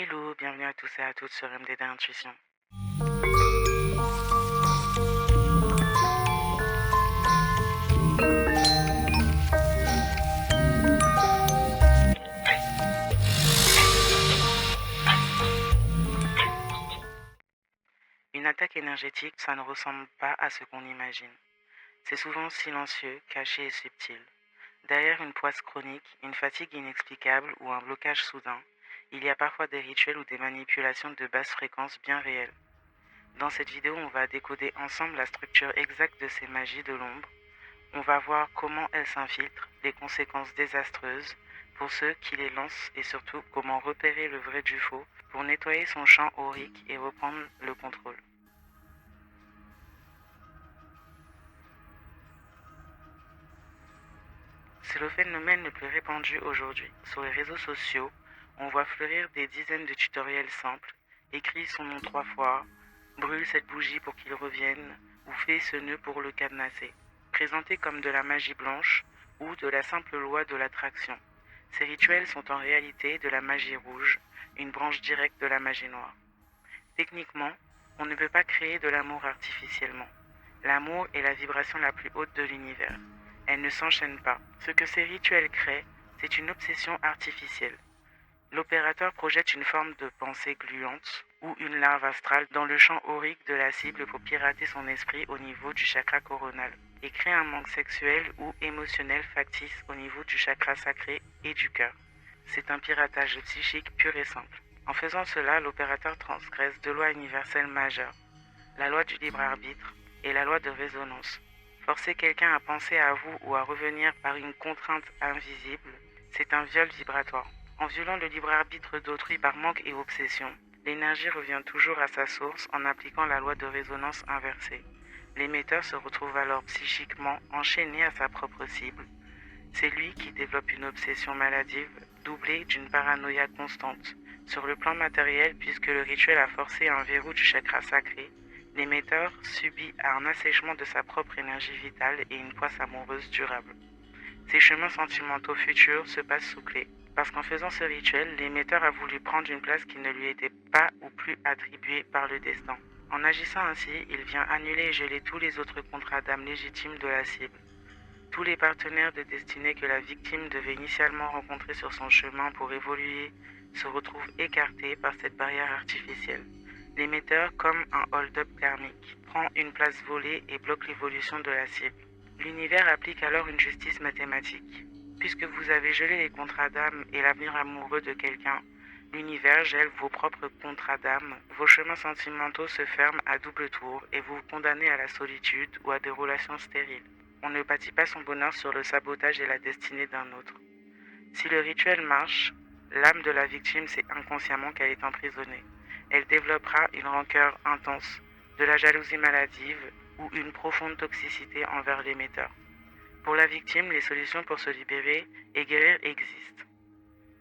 Hello, bienvenue à tous et à toutes sur MDD Intuition. Une attaque énergétique, ça ne ressemble pas à ce qu'on imagine. C'est souvent silencieux, caché et subtil. Derrière une poisse chronique, une fatigue inexplicable ou un blocage soudain, il y a parfois des rituels ou des manipulations de basse fréquence bien réelles. Dans cette vidéo, on va décoder ensemble la structure exacte de ces magies de l'ombre. On va voir comment elles s'infiltrent, les conséquences désastreuses pour ceux qui les lancent et surtout comment repérer le vrai du faux pour nettoyer son champ aurique et reprendre le contrôle. C'est le phénomène le plus répandu aujourd'hui. Sur les réseaux sociaux, on voit fleurir des dizaines de tutoriels simples. Écris son nom 3 fois, brûle cette bougie pour qu'il revienne, ou fais ce nœud pour le cadenasser. Présentés comme de la magie blanche ou de la simple loi de l'attraction. Ces rituels sont en réalité de la magie rouge, une branche directe de la magie noire. Techniquement, on ne peut pas créer de l'amour artificiellement. L'amour est la vibration la plus haute de l'univers. Elle ne s'enchaîne pas. Ce que ces rituels créent, c'est une obsession artificielle. L'opérateur projette une forme de pensée gluante ou une larve astrale dans le champ aurique de la cible pour pirater son esprit au niveau du chakra coronal et créer un manque sexuel ou émotionnel factice au niveau du chakra sacré et du cœur. C'est un piratage psychique pur et simple. En faisant cela, l'opérateur transgresse deux lois universelles majeures, la loi du libre arbitre et la loi de résonance. Forcer quelqu'un à penser à vous ou à revenir par une contrainte invisible, c'est un viol vibratoire. En violant le libre arbitre d'autrui par manque et obsession, l'énergie revient toujours à sa source en appliquant la loi de résonance inversée. L'émetteur se retrouve alors psychiquement enchaîné à sa propre cible. C'est lui qui développe une obsession maladive, doublée d'une paranoïa constante. Sur le plan matériel, puisque le rituel a forcé un verrou du chakra sacré, l'émetteur subit un assèchement de sa propre énergie vitale et une poisse amoureuse durable. Ses chemins sentimentaux futurs se passent sous clé, parce qu'en faisant ce rituel, l'émetteur a voulu prendre une place qui ne lui était pas ou plus attribuée par le destin. En agissant ainsi, il vient annuler et geler tous les autres contrats d'âme légitimes de la cible. Tous les partenaires de destinée que la victime devait initialement rencontrer sur son chemin pour évoluer se retrouvent écartés par cette barrière artificielle. L'émetteur, comme un hold-up karmique, prend une place volée et bloque l'évolution de la cible. L'univers applique alors une justice mathématique. Puisque vous avez gelé les contrats d'âme et l'avenir amoureux de quelqu'un, l'univers gèle vos propres contrats d'âme, vos chemins sentimentaux se ferment à double tour et vous vous condamnez à la solitude ou à des relations stériles. On ne bâtit pas son bonheur sur le sabotage et la destinée d'un autre. Si le rituel marche, l'âme de la victime sait inconsciemment qu'elle est emprisonnée. Elle développera une rancœur intense, de la jalousie maladive ou une profonde toxicité envers l'émetteur. Pour la victime, les solutions pour se libérer et guérir existent.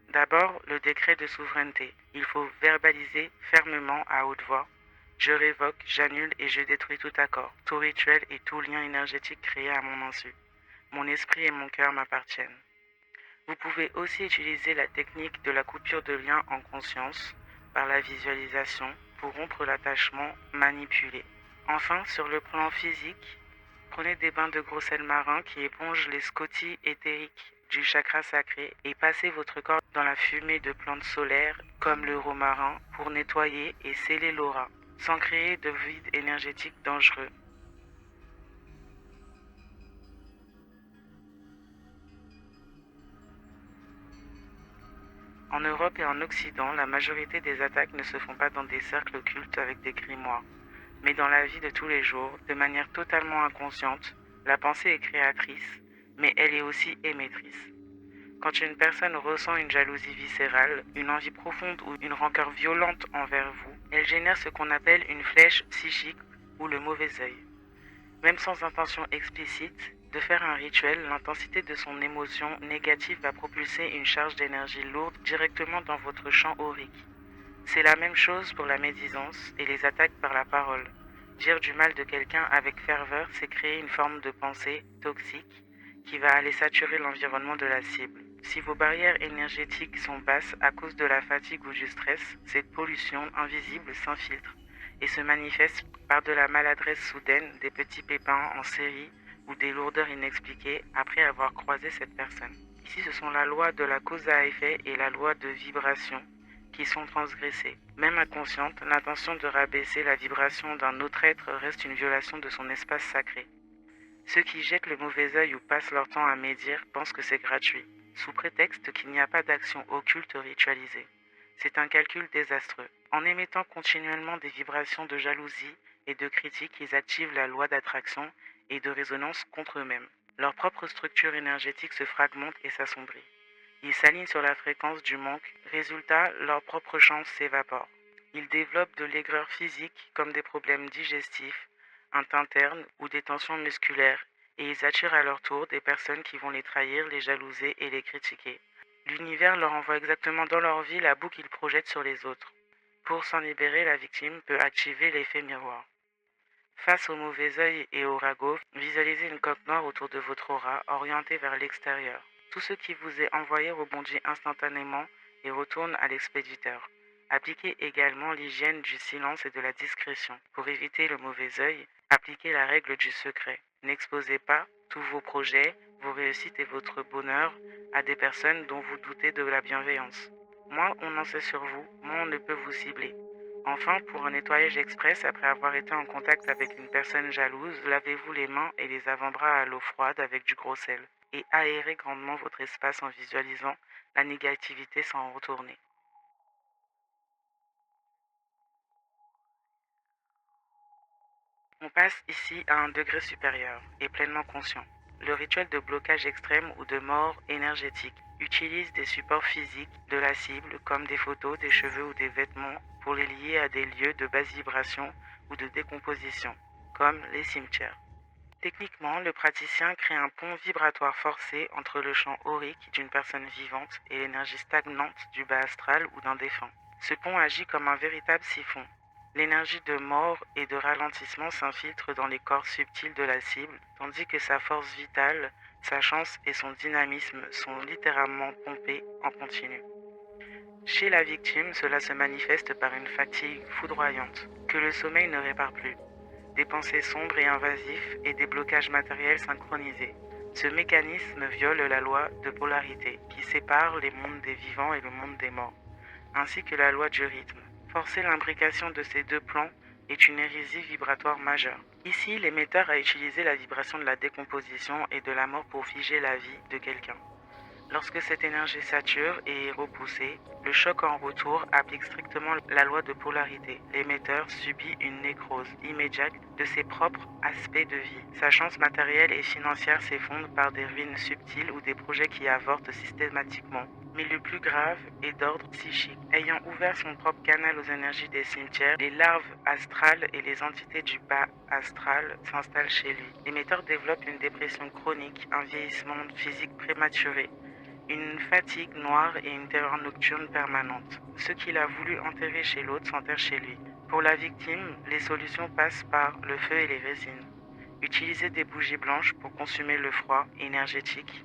D'abord, le décret de souveraineté. Il faut verbaliser fermement à haute voix: je révoque, j'annule et je détruis tout accord, tout rituel et tout lien énergétique créé à mon insu. Mon esprit et mon cœur m'appartiennent. Vous pouvez aussi utiliser la technique de la coupure de lien en conscience par la visualisation pour rompre l'attachement manipulé. Enfin, sur le plan physique, prenez des bains de gros sel marin qui épongent les scoties éthériques du chakra sacré et passez votre corps dans la fumée de plantes solaires comme le romarin pour nettoyer et sceller l'aura, sans créer de vide énergétique dangereux. En Europe et en Occident, la majorité des attaques ne se font pas dans des cercles occultes avec des grimoires, mais dans la vie de tous les jours, de manière totalement inconsciente. La pensée est créatrice, mais elle est aussi émettrice. Quand une personne ressent une jalousie viscérale, une envie profonde ou une rancœur violente envers vous, elle génère ce qu'on appelle une flèche psychique ou le mauvais œil. Même sans intention explicite de faire un rituel, l'intensité de son émotion négative va propulser une charge d'énergie lourde directement dans votre champ aurique. C'est la même chose pour la médisance et les attaques par la parole. Dire du mal de quelqu'un avec ferveur, c'est créer une forme de pensée toxique qui va aller saturer l'environnement de la cible. Si vos barrières énergétiques sont basses à cause de la fatigue ou du stress, cette pollution invisible s'infiltre et se manifeste par de la maladresse soudaine, des petits pépins en série ou des lourdeurs inexpliquées après avoir croisé cette personne. Ici, ce sont la loi de la cause à effet et la loi de vibration qui sont transgressées. Même inconsciente, l'intention de rabaisser la vibration d'un autre être reste une violation de son espace sacré. Ceux qui jettent le mauvais œil ou passent leur temps à médire pensent que c'est gratuit, sous prétexte qu'il n'y a pas d'action occulte ritualisée. C'est un calcul désastreux. En émettant continuellement des vibrations de jalousie et de critique, ils activent la loi d'attraction et de résonance contre eux-mêmes. Leur propre structure énergétique se fragmente et s'assombrit. Ils s'alignent sur la fréquence du manque, résultat, leur propre chance s'évapore. Ils développent de l'aigreur physique comme des problèmes digestifs, un teint terne ou des tensions musculaires, et ils attirent à leur tour des personnes qui vont les trahir, les jalouser et les critiquer. L'univers leur envoie exactement dans leur vie la boue qu'ils projettent sur les autres. Pour s'en libérer, la victime peut activer l'effet miroir. Face au mauvais œil et au ragot, visualisez une coque noire autour de votre aura, orientée vers l'extérieur. Tout ce qui vous est envoyé rebondit instantanément et retourne à l'expéditeur. Appliquez également l'hygiène du silence et de la discrétion. Pour éviter le mauvais œil, appliquez la règle du secret. N'exposez pas tous vos projets, vos réussites et votre bonheur à des personnes dont vous doutez de la bienveillance. Moins on en sait sur vous, moins on ne peut vous cibler. Enfin, pour un nettoyage express, après avoir été en contact avec une personne jalouse, lavez-vous les mains et les avant-bras à l'eau froide avec du gros sel et aérez grandement votre espace en visualisant la négativité s'en retourner. On passe ici à un degré supérieur et pleinement conscient. Le rituel de blocage extrême ou de mort énergétique utilise des supports physiques de la cible comme des photos, des cheveux ou des vêtements pour les lier à des lieux de basse vibration ou de décomposition, comme les cimetières. Techniquement, le praticien crée un pont vibratoire forcé entre le champ aurique d'une personne vivante et l'énergie stagnante du bas astral ou d'un défunt. Ce pont agit comme un véritable siphon. L'énergie de mort et de ralentissement s'infiltre dans les corps subtils de la cible, tandis que sa force vitale, sa chance et son dynamisme sont littéralement pompés en continu. Chez la victime, cela se manifeste par une fatigue foudroyante, que le sommeil ne répare plus, des pensées sombres et invasives et des blocages matériels synchronisés. Ce mécanisme viole la loi de polarité qui sépare les mondes des vivants et le monde des morts, ainsi que la loi du rythme. Forcer l'imbrication de ces deux plans est une hérésie vibratoire majeure. Ici, l'émetteur a utilisé la vibration de la décomposition et de la mort pour figer la vie de quelqu'un. Lorsque cette énergie sature et est repoussée, le choc en retour applique strictement la loi de polarité. L'émetteur subit une nécrose immédiate de ses propres aspects de vie. Sa chance matérielle et financière s'effondre par des ruines subtiles ou des projets qui avortent systématiquement. Mais le plus grave est d'ordre psychique. Ayant ouvert son propre canal aux énergies des cimetières, les larves astrales et les entités du bas astral s'installent chez lui. L'émetteur développe une dépression chronique, un vieillissement physique prématuré, une fatigue noire et une terreur nocturne permanente. Ce qu'il a voulu enterrer chez l'autre s'enterre chez lui. Pour la victime, les solutions passent par le feu et les résines. Utiliser des bougies blanches pour consumer le froid énergétique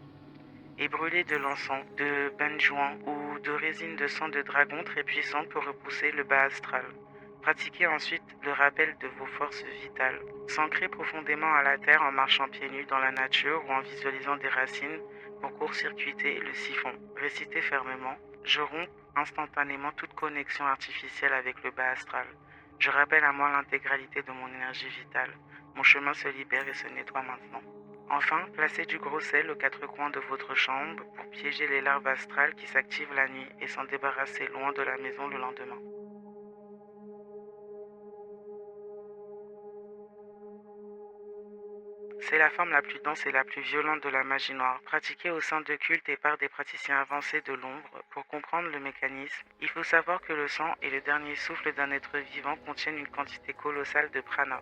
et brûler de l'encens, de benjoin ou de résine de sang de dragon très puissante pour repousser le bas astral. Pratiquez ensuite le rappel de vos forces vitales. S'ancrer profondément à la terre en marchant pieds nus dans la nature ou en visualisant des racines pour court-circuiter le siphon. Récitez fermement. Je romps instantanément toute connexion artificielle avec le bas astral. Je rappelle à moi l'intégralité de mon énergie vitale. Mon chemin se libère et se nettoie maintenant. Enfin, placez du gros sel aux quatre coins de votre chambre pour piéger les larves astrales qui s'activent la nuit et s'en débarrasser loin de la maison le lendemain. C'est la forme la plus dense et la plus violente de la magie noire, pratiquée au sein de cultes et par des praticiens avancés de l'ombre. Pour comprendre le mécanisme, il faut savoir que le sang et le dernier souffle d'un être vivant contiennent une quantité colossale de prana,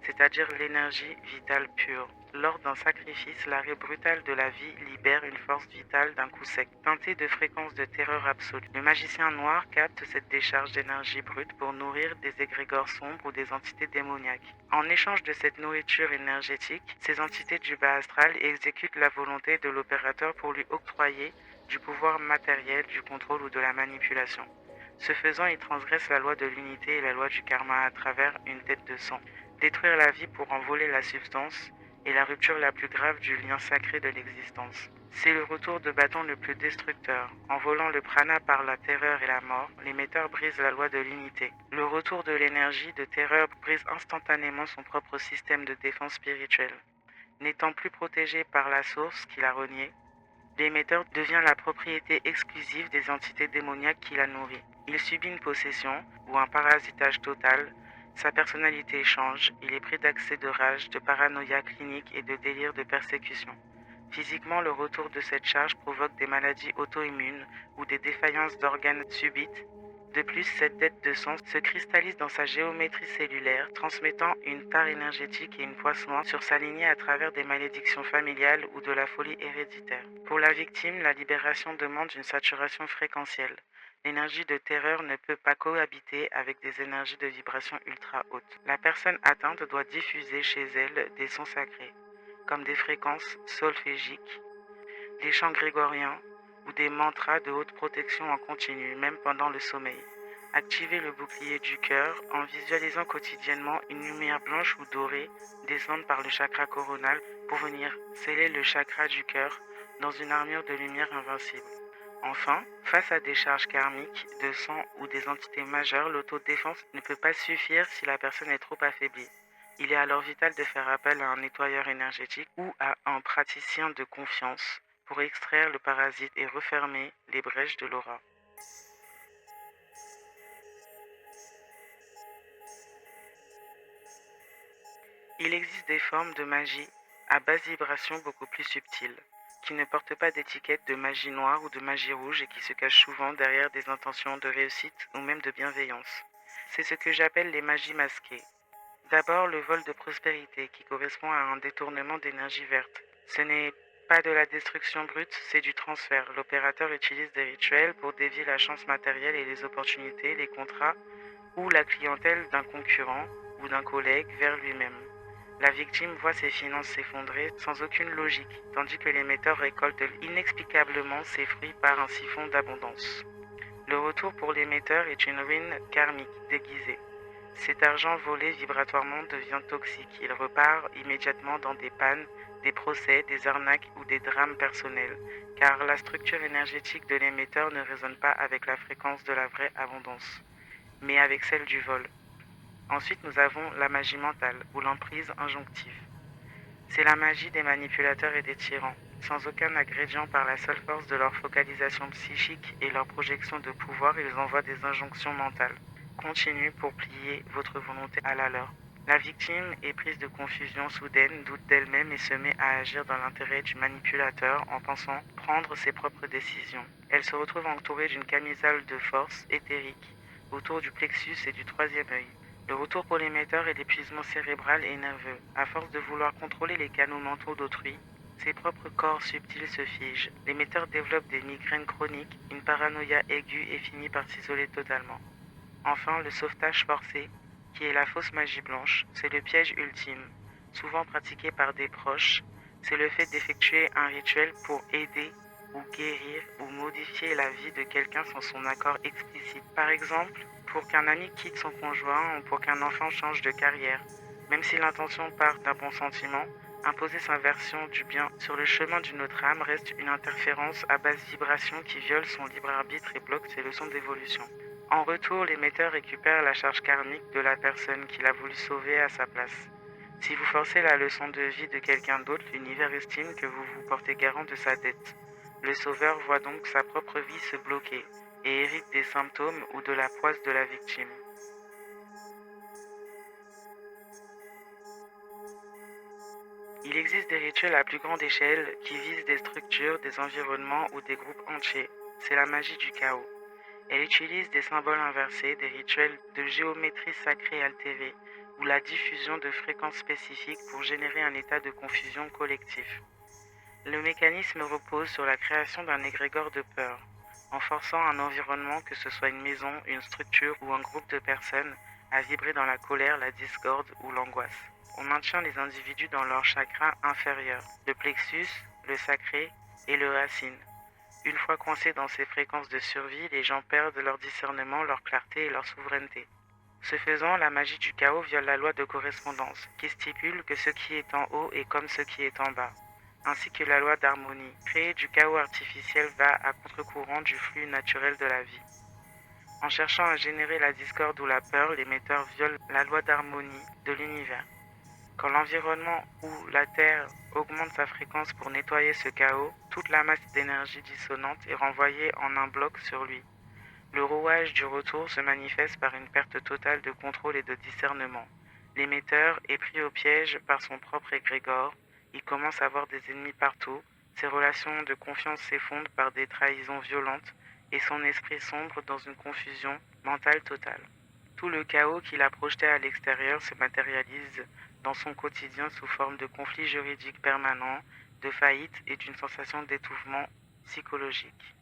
c'est-à-dire l'énergie vitale pure. Lors d'un sacrifice, l'arrêt brutal de la vie libère une force vitale d'un coup sec, teintée de fréquences de terreur absolue. Le magicien noir capte cette décharge d'énergie brute pour nourrir des égrégores sombres ou des entités démoniaques. En échange de cette nourriture énergétique, ces entités du bas astral exécutent la volonté de l'opérateur pour lui octroyer du pouvoir matériel, du contrôle ou de la manipulation. Ce faisant, il transgresse la loi de l'unité et la loi du karma à travers une tête de sang. Détruire la vie pour en voler la substance est la rupture la plus grave du lien sacré de l'existence. C'est le retour de bâton le plus destructeur. En volant le prana par la terreur et la mort, l'émetteur brise la loi de l'unité. Le retour de l'énergie de terreur brise instantanément son propre système de défense spirituelle. N'étant plus protégé par la source qu'il a reniée, l'émetteur devient la propriété exclusive des entités démoniaques qui la nourrit. Il subit une possession ou un parasitage total. Sa personnalité change, il est pris d'accès de rage, de paranoïa clinique et de délire de persécution. Physiquement, le retour de cette charge provoque des maladies auto-immunes ou des défaillances d'organes subites. De plus, cette dette de sang se cristallise dans sa géométrie cellulaire, transmettant une part énergétique et une poisse noire sur sa lignée à travers des malédictions familiales ou de la folie héréditaire. Pour la victime, la libération demande une saturation fréquentielle. L'énergie de terreur ne peut pas cohabiter avec des énergies de vibration ultra hautes. La personne atteinte doit diffuser chez elle des sons sacrés, comme des fréquences solfégiques, des chants grégoriens ou des mantras de haute protection en continu, même pendant le sommeil. Activez le bouclier du cœur en visualisant quotidiennement une lumière blanche ou dorée descendre par le chakra coronal pour venir sceller le chakra du cœur dans une armure de lumière invincible. Enfin, face à des charges karmiques, de sang ou des entités majeures, l'autodéfense ne peut pas suffire si la personne est trop affaiblie. Il est alors vital de faire appel à un nettoyeur énergétique ou à un praticien de confiance pour extraire le parasite et refermer les brèches de l'aura. Il existe des formes de magie à basse vibration beaucoup plus subtiles, qui ne portent pas d'étiquette de magie noire ou de magie rouge et qui se cachent souvent derrière des intentions de réussite ou même de bienveillance. C'est ce que j'appelle les magies masquées. D'abord, le vol de prospérité, qui correspond à un détournement d'énergie verte. Ce n'est pas de la destruction brute, c'est du transfert. L'opérateur utilise des rituels pour dévier la chance matérielle et les opportunités, les contrats ou la clientèle d'un concurrent ou d'un collègue vers lui-même. La victime voit ses finances s'effondrer sans aucune logique, tandis que l'émetteur récolte inexplicablement ses fruits par un siphon d'abondance. Le retour pour l'émetteur est une ruine karmique déguisée. Cet argent volé vibratoirement devient toxique. Il repart immédiatement dans des pannes, des procès, des arnaques ou des drames personnels, car la structure énergétique de l'émetteur ne résonne pas avec la fréquence de la vraie abondance, mais avec celle du vol. Ensuite, nous avons la magie mentale, ou l'emprise injonctive. C'est la magie des manipulateurs et des tyrans. Sans aucun ingrédient, par la seule force de leur focalisation psychique et leur projection de pouvoir, ils envoient des injonctions mentales. Continue pour plier votre volonté à la leur. La victime est prise de confusion soudaine, doute d'elle-même et se met à agir dans l'intérêt du manipulateur en pensant prendre ses propres décisions. Elle se retrouve entourée d'une camisole de force éthérique autour du plexus et du troisième œil. Le retour pour l'émetteur est l'épuisement cérébral et nerveux. À force de vouloir contrôler les canaux mentaux d'autrui, ses propres corps subtils se figent. L'émetteur développe des migraines chroniques, une paranoïa aiguë et finit par s'isoler totalement. Enfin, le sauvetage forcé, qui est la fausse magie blanche, c'est le piège ultime, souvent pratiqué par des proches. C'est le fait d'effectuer un rituel pour aider ou guérir ou modifier la vie de quelqu'un sans son accord explicite. Par exemple, pour qu'un ami quitte son conjoint ou pour qu'un enfant change de carrière. Même si l'intention part d'un bon sentiment, imposer sa version du bien sur le chemin d'une autre âme reste une interférence à basse vibration qui viole son libre arbitre et bloque ses leçons d'évolution. En retour, l'émetteur récupère la charge karmique de la personne qu'il a voulu sauver à sa place. Si vous forcez la leçon de vie de quelqu'un d'autre, l'univers estime que vous vous portez garant de sa dette. Le sauveur voit donc sa propre vie se bloquer et hérite des symptômes ou de la poisse de la victime. Il existe des rituels à plus grande échelle qui visent des structures, des environnements ou des groupes entiers. C'est la magie du chaos. Elle utilise des symboles inversés, des rituels de géométrie sacrée altérée ou la diffusion de fréquences spécifiques pour générer un état de confusion collectif. Le mécanisme repose sur la création d'un égrégore de peur, en forçant un environnement, que ce soit une maison, une structure ou un groupe de personnes, à vibrer dans la colère, la discorde ou l'angoisse. On maintient les individus dans leur chakra inférieur, le plexus, le sacré et le racine. Une fois coincés dans ces fréquences de survie, les gens perdent leur discernement, leur clarté et leur souveraineté. Ce faisant, la magie du chaos viole la loi de correspondance, qui stipule que ce qui est en haut est comme ce qui est en bas, ainsi que la loi d'harmonie. Créer du chaos artificiel va à contre-courant du flux naturel de la vie. En cherchant à générer la discorde ou la peur, l'émetteur viole la loi d'harmonie de l'univers. Quand l'environnement ou la Terre augmente sa fréquence pour nettoyer ce chaos, toute la masse d'énergie dissonante est renvoyée en un bloc sur lui. Le rouage du retour se manifeste par une perte totale de contrôle et de discernement. L'émetteur est pris au piège par son propre égrégore, il commence à avoir des ennemis partout, ses relations de confiance s'effondrent par des trahisons violentes et son esprit sombre dans une confusion mentale totale. Tout le chaos qu'il a projeté à l'extérieur se matérialise dans son quotidien sous forme de conflits juridiques permanents, de faillite et d'une sensation d'étouffement psychologique.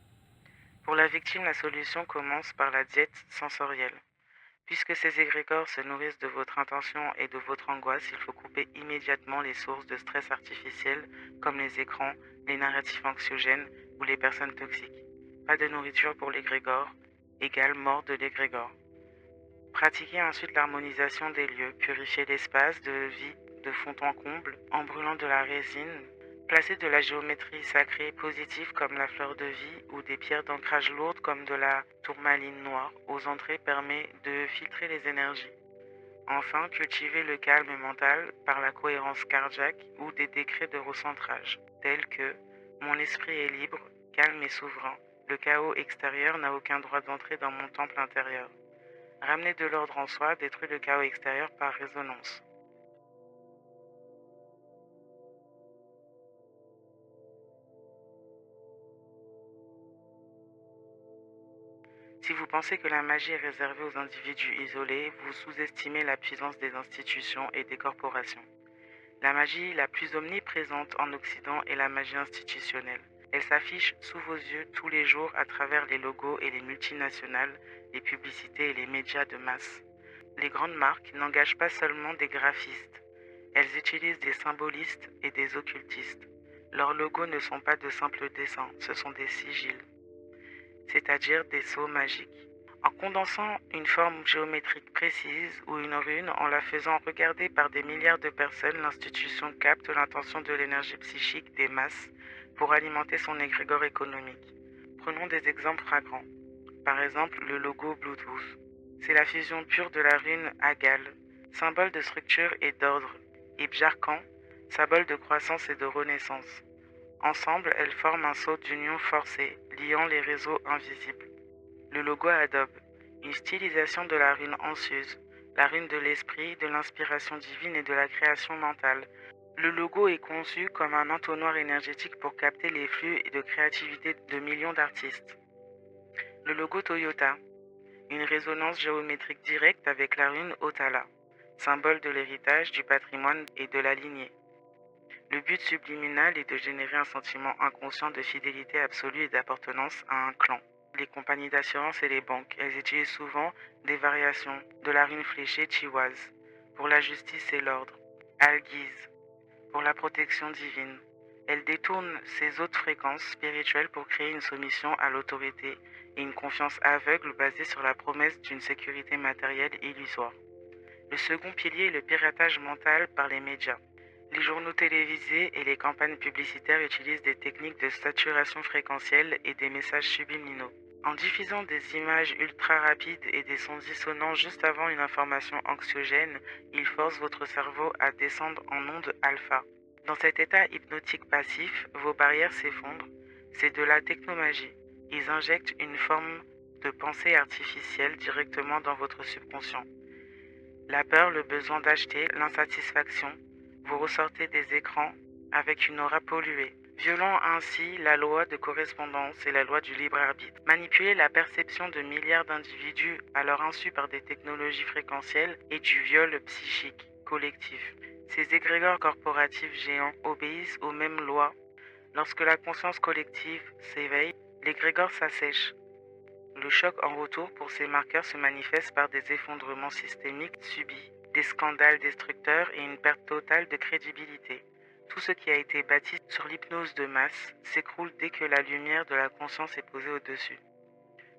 Pour la victime, la solution commence par la diète sensorielle. Puisque ces égrégores se nourrissent de votre intention et de votre angoisse, il faut couper immédiatement les sources de stress artificiel comme les écrans, les narratifs anxiogènes ou les personnes toxiques. Pas de nourriture pour l'égrégore égale mort de l'égrégore. Pratiquez ensuite l'harmonisation des lieux, purifiez l'espace de vie de fond en comble en brûlant de la résine. Placez de la géométrie sacrée positive comme la fleur de vie ou des pierres d'ancrage lourdes comme de la tourmaline noire aux entrées permet de filtrer les énergies. Enfin, cultivez le calme mental par la cohérence cardiaque ou des décrets de recentrage, tels que mon esprit est libre, calme et souverain. Le chaos extérieur n'a aucun droit d'entrer dans mon temple intérieur. Ramener de l'ordre en soi détruit le chaos extérieur par résonance. Si vous pensez que la magie est réservée aux individus isolés, vous sous-estimez la puissance des institutions et des corporations. La magie la plus omniprésente en Occident est la magie institutionnelle. Elle s'affiche sous vos yeux tous les jours à travers les logos et les multinationales, les publicités et les médias de masse. Les grandes marques n'engagent pas seulement des graphistes, elles utilisent des symbolistes et des occultistes. Leurs logos ne sont pas de simples dessins, ce sont des sigils, c'est-à-dire des sceaux magiques. En condensant une forme géométrique précise ou une rune, en la faisant regarder par des milliards de personnes, l'institution capte l'intention de l'énergie psychique des masses pour alimenter son égrégore économique. Prenons des exemples flagrants. Par exemple, le logo Bluetooth. C'est la fusion pure de la rune Agal, symbole de structure et d'ordre, et Bjarkan, symbole de croissance et de renaissance. Ensemble, elles forment un sceau d'union forcé, liant les réseaux invisibles. Le logo Adobe, une stylisation de la rune anxieuse, la rune de l'esprit, de l'inspiration divine et de la création mentale. Le logo est conçu comme un entonnoir énergétique pour capter les flux de créativité de millions d'artistes. Le logo Toyota, une résonance géométrique directe avec la rune Otala, symbole de l'héritage, du patrimoine et de la lignée. Le but subliminal est de générer un sentiment inconscient de fidélité absolue et d'appartenance à un clan. Les compagnies d'assurance et les banques, elles utilisent souvent des variations de la rune fléchée Chiwaz pour la justice et l'ordre, Algiz pour la protection divine. Elles détournent ces autres fréquences spirituelles pour créer une soumission à l'autorité et une confiance aveugle basée sur la promesse d'une sécurité matérielle illusoire. Le second pilier est le piratage mental par les médias. Les journaux télévisés et les campagnes publicitaires utilisent des techniques de saturation fréquentielle et des messages subliminaux. En diffusant des images ultra rapides et des sons dissonants juste avant une information anxiogène, ils forcent votre cerveau à descendre en onde alpha. Dans cet état hypnotique passif, vos barrières s'effondrent. C'est de la technomagie. Ils injectent une forme de pensée artificielle directement dans votre subconscient. La peur, le besoin d'acheter, l'insatisfaction, vous ressortez des écrans avec une aura polluée, violant ainsi la loi de correspondance et la loi du libre arbitre. Manipuler la perception de milliards d'individus à leur insu par des technologies fréquentielles et du viol psychique collectif. Ces égrégores corporatifs géants obéissent aux mêmes lois. Lorsque la conscience collective s'éveille, l'égrégore s'assèche. Le choc en retour pour ces marqueurs se manifeste par des effondrements systémiques subis, des scandales destructeurs et une perte totale de crédibilité. Tout ce qui a été bâti sur l'hypnose de masse s'écroule dès que la lumière de la conscience est posée au-dessus.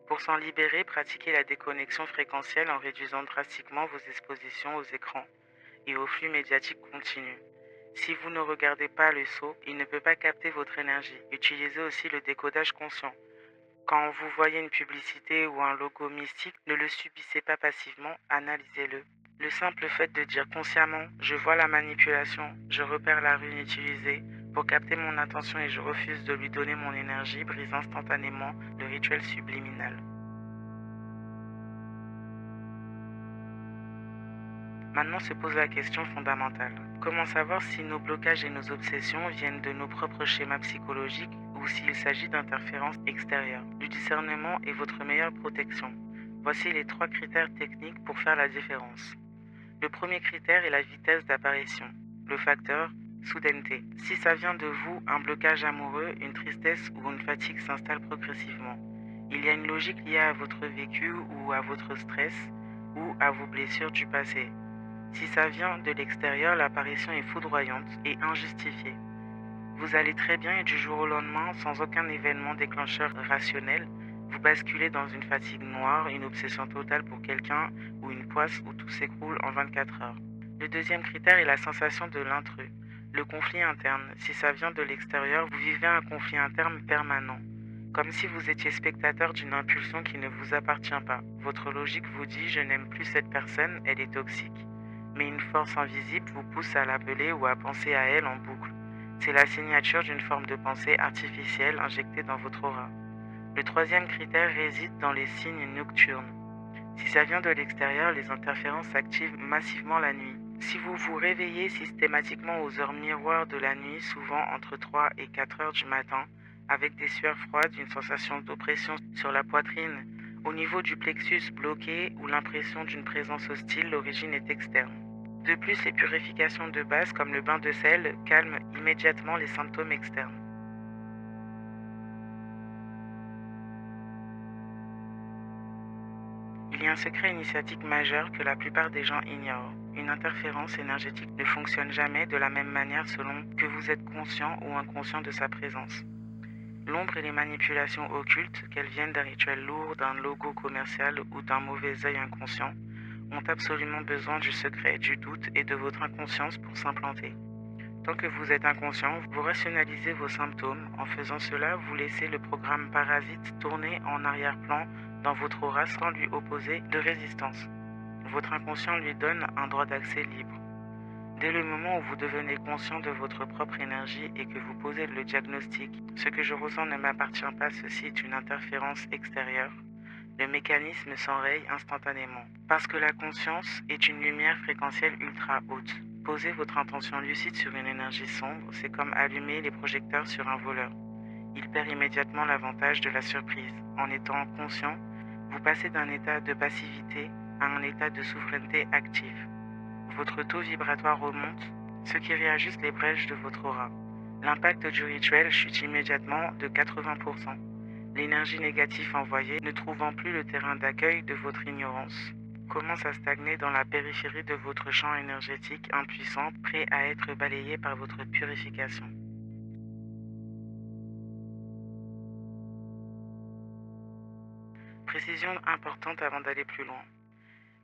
Pour s'en libérer, pratiquez la déconnexion fréquentielle en réduisant drastiquement vos expositions aux écrans et au flux médiatique continu. Si vous ne regardez pas le seau, il ne peut pas capter votre énergie. Utilisez aussi le décodage conscient. Quand vous voyez une publicité ou un logo mystique, ne le subissez pas passivement, analysez-le. Le simple fait de dire consciemment « je vois la manipulation, je repère la rune utilisée pour capter mon attention et je refuse de lui donner mon énergie » brise instantanément le rituel subliminal. Maintenant se pose la question fondamentale. Comment savoir si nos blocages et nos obsessions viennent de nos propres schémas psychologiques ou s'il s'agit d'interférences extérieures? Le discernement est votre meilleure protection. Voici les 3 critères techniques pour faire la différence. Le premier critère est la vitesse d'apparition. Le facteur soudaineté. Si ça vient de vous, un blocage amoureux, une tristesse ou une fatigue s'installe progressivement. Il y a une logique liée à votre vécu ou à votre stress ou à vos blessures du passé. Si ça vient de l'extérieur, l'apparition est foudroyante et injustifiée. Vous allez très bien et du jour au lendemain, sans aucun événement déclencheur rationnel, vous basculez dans une fatigue noire, une obsession totale pour quelqu'un ou une poisse où tout s'écroule en 24 heures. Le deuxième critère est la sensation de l'intrus, le conflit interne. Si ça vient de l'extérieur, vous vivez un conflit interne permanent, comme si vous étiez spectateur d'une impulsion qui ne vous appartient pas. Votre logique vous dit « je n'aime plus cette personne, elle est toxique ». Mais une force invisible vous pousse à l'appeler ou à penser à elle en boucle. C'est la signature d'une forme de pensée artificielle injectée dans votre aura. Le troisième critère réside dans les signes nocturnes. Si ça vient de l'extérieur, les interférences s'activent massivement la nuit. Si vous vous réveillez systématiquement aux heures miroirs de la nuit, souvent entre 3 et 4 heures du matin, avec des sueurs froides, une sensation d'oppression sur la poitrine, au niveau du plexus bloqué ou l'impression d'une présence hostile, l'origine est externe. De plus, les purifications de base comme le bain de sel calment immédiatement les symptômes externes. Il y a un secret initiatique majeur que la plupart des gens ignorent. Une interférence énergétique ne fonctionne jamais de la même manière selon que vous êtes conscient ou inconscient de sa présence. L'ombre et les manipulations occultes, qu'elles viennent d'un rituel lourd, d'un logo commercial ou d'un mauvais œil inconscient, ont absolument besoin du secret, du doute et de votre inconscience pour s'implanter. Tant que vous êtes inconscient, vous rationalisez vos symptômes. En faisant cela, vous laissez le programme parasite tourner en arrière-plan dans votre aura sans lui opposer de résistance. Votre inconscient lui donne un droit d'accès libre. Dès le moment où vous devenez conscient de votre propre énergie et que vous posez le diagnostic « ce que je ressens ne m'appartient pas, ceci est une interférence extérieure », le mécanisme s'enraye instantanément. Parce que la conscience est une lumière fréquentielle ultra haute. Posez votre intention lucide sur une énergie sombre, c'est comme allumer les projecteurs sur un voleur. Il perd immédiatement l'avantage de la surprise. En étant conscient, vous passez d'un état de passivité à un état de souveraineté active. Votre taux vibratoire remonte, ce qui réajuste les brèches de votre aura. L'impact du rituel chute immédiatement de 80%. L'énergie négative envoyée, ne trouvant plus le terrain d'accueil de votre ignorance, commence à stagner dans la périphérie de votre champ énergétique impuissant, prêt à être balayé par votre purification. Précision importante avant d'aller plus loin.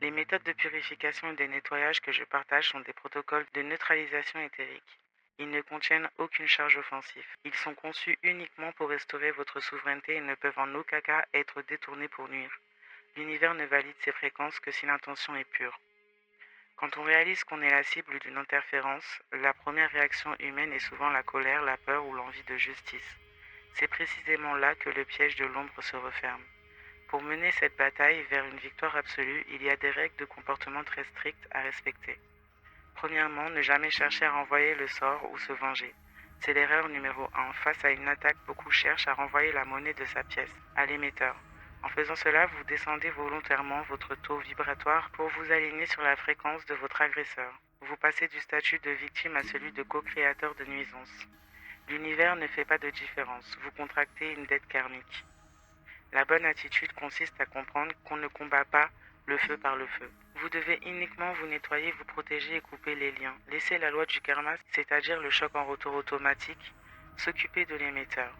Les méthodes de purification et de nettoyage que je partage sont des protocoles de neutralisation éthérique. Ils ne contiennent aucune charge offensive. Ils sont conçus uniquement pour restaurer votre souveraineté et ne peuvent en aucun cas être détournés pour nuire. L'univers ne valide ces fréquences que si l'intention est pure. Quand on réalise qu'on est la cible d'une interférence, la première réaction humaine est souvent la colère, la peur ou l'envie de justice. C'est précisément là que le piège de l'ombre se referme. Pour mener cette bataille vers une victoire absolue, il y a des règles de comportement très strictes à respecter. Premièrement, ne jamais chercher à renvoyer le sort ou se venger. C'est l'erreur numéro 1. Face à une attaque, beaucoup cherchent à renvoyer la monnaie de sa pièce à l'émetteur. En faisant cela, vous descendez volontairement votre taux vibratoire pour vous aligner sur la fréquence de votre agresseur. Vous passez du statut de victime à celui de co-créateur de nuisance. L'univers ne fait pas de différence. Vous contractez une dette karmique. La bonne attitude consiste à comprendre qu'on ne combat pas le feu par le feu. Vous devez uniquement vous nettoyer, vous protéger et couper les liens. Laissez la loi du karma, c'est-à-dire le choc en retour automatique, s'occuper de l'émetteur.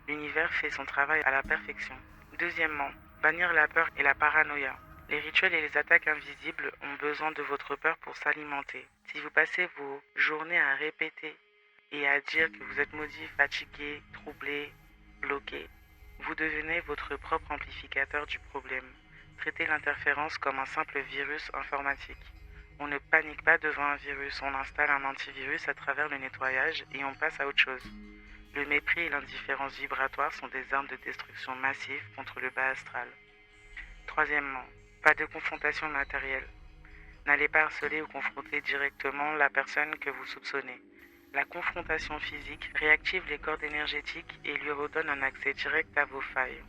L'univers fait son travail à la perfection. Deuxièmement, bannir la peur et la paranoïa. Les rituels et les attaques invisibles ont besoin de votre peur pour s'alimenter. Si vous passez vos journées à répéter et à dire que vous êtes maudit, fatigué, troublé, bloqué, vous devenez votre propre amplificateur du problème. Traitez l'interférence comme un simple virus informatique. On ne panique pas devant un virus, on installe un antivirus à travers le nettoyage et on passe à autre chose. Le mépris et l'indifférence vibratoire sont des armes de destruction massive contre le bas astral. Troisièmement, pas de confrontation matérielle. N'allez pas harceler ou confronter directement la personne que vous soupçonnez. La confrontation physique réactive les cordes énergétiques et lui redonne un accès direct à vos failles.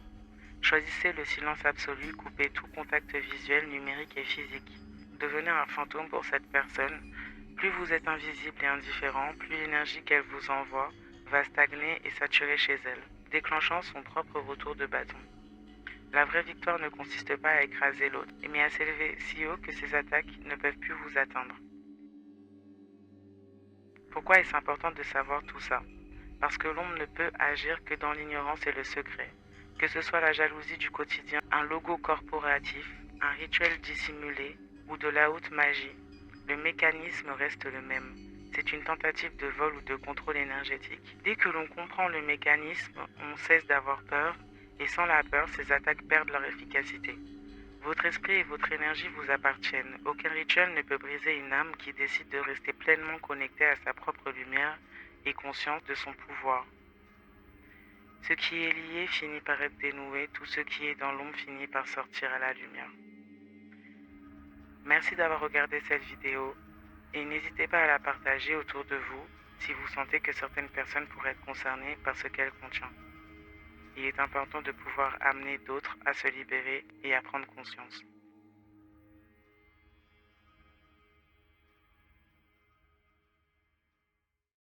Choisissez le silence absolu, coupez tout contact visuel, numérique et physique. Devenez un fantôme pour cette personne. Plus vous êtes invisible et indifférent, plus l'énergie qu'elle vous envoie va stagner et saturer chez elle, déclenchant son propre retour de bâton. La vraie victoire ne consiste pas à écraser l'autre, mais à s'élever si haut que ses attaques ne peuvent plus vous atteindre. Pourquoi est-ce important de savoir tout ça? Parce que l'ombre ne peut agir que dans l'ignorance et le secret. Que ce soit la jalousie du quotidien, un logo corporatif, un rituel dissimulé ou de la haute magie, le mécanisme reste le même. C'est une tentative de vol ou de contrôle énergétique. Dès que l'on comprend le mécanisme, on cesse d'avoir peur et sans la peur, ces attaques perdent leur efficacité. Votre esprit et votre énergie vous appartiennent. Aucun rituel ne peut briser une âme qui décide de rester pleinement connectée à sa propre lumière et consciente de son pouvoir. Ce qui est lié finit par être dénoué, tout ce qui est dans l'ombre finit par sortir à la lumière. Merci d'avoir regardé cette vidéo et n'hésitez pas à la partager autour de vous si vous sentez que certaines personnes pourraient être concernées par ce qu'elle contient. Il est important de pouvoir amener d'autres à se libérer et à prendre conscience.